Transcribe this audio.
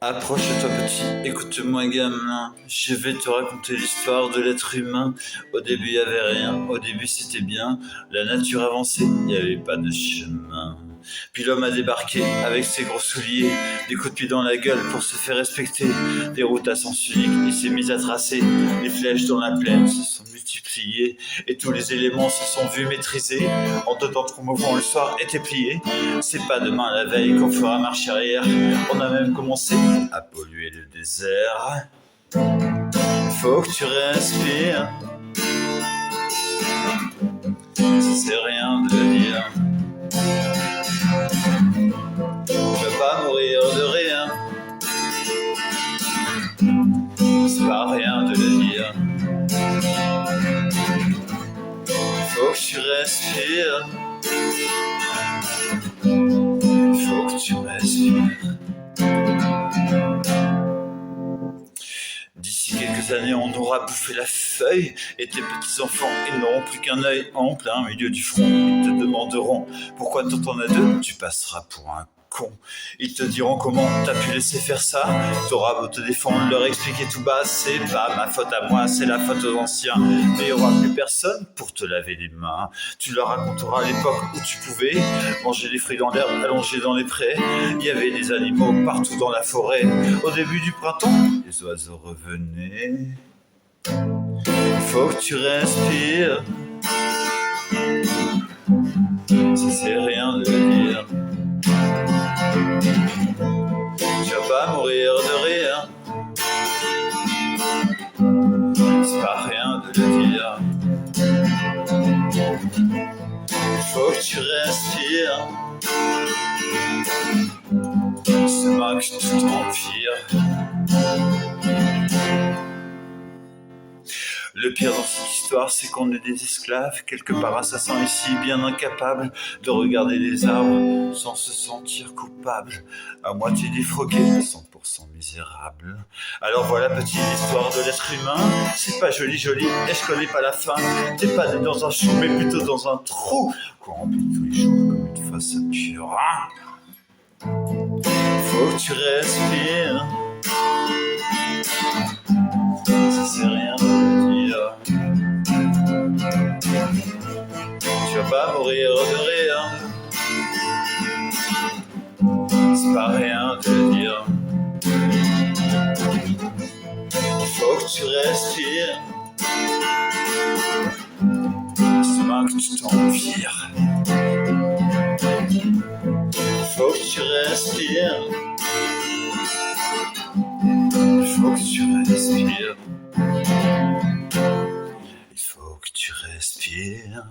Approche-toi petit, écoute-moi gamin, je vais te raconter l'histoire de l'être humain. Au début il y avait rien, au début c'était bien, la nature avançait, il n'y avait pas de chemin. Puis l'homme a débarqué avec ses gros souliers, des coups de pied dans la gueule pour se faire respecter, des routes à sens unique, il s'est mis à tracer, les flèches dans la plaine se sont multipliées, et tous les éléments se sont vus maîtrisés, en deux temps trop mouvants le soir était plié, c'est pas demain la veille qu'on fera marche arrière, on a même commencé à polluer le désert. Faut que tu respires, ça c'est rien de le dire. Je veux pas mourir de rien, c'est pas rien de le dire. Faut que tu respires, faut que tu respires. D'ici quelques années, on aura bouffé la feuille, et tes petits-enfants, ils n'auront plus qu'un œil en plein milieu du front. Ils te demanderont pourquoi toi t'en as deux, tu passeras pour un con. Ils te diront comment t'as pu laisser faire ça, t'auras beau te défendre, leur expliquer tout bas, c'est pas ma faute à moi, c'est la faute aux anciens. Mais il y aura plus personne pour te laver les mains. Tu leur raconteras l'époque où tu pouvais manger les fruits dans l'herbe, allongés dans les prés. Il y avait des animaux partout dans la forêt. Au début du printemps, les oiseaux revenaient. Faut que tu respires, ça c'est rien de le dire. Tu vas pas mourir de rien, c'est pas rien de le dire. Faut que tu respires, c'est pas que tout empire. Le pire dans cette histoire, c'est qu'on est des esclaves, quelque part assassins ici, bien incapables de regarder les arbres sans se sentir coupables, à moitié défroqués, 100% misérables. Alors voilà petite histoire de l'être humain, c'est pas joli joli, et je connais pas la fin. T'es pas né dans un chou, mais plutôt dans un trou, qu'on remplit tous les jours comme une fosse à purin. Faut que tu respires, ça c'est rien de le dire. Tu vas pas mourir de rien, c'est pas rien de le dire. Faut que tu respires, c'est pas que tu t'envires. Faut que tu respires, faut que tu respires. Il faut que tu respires.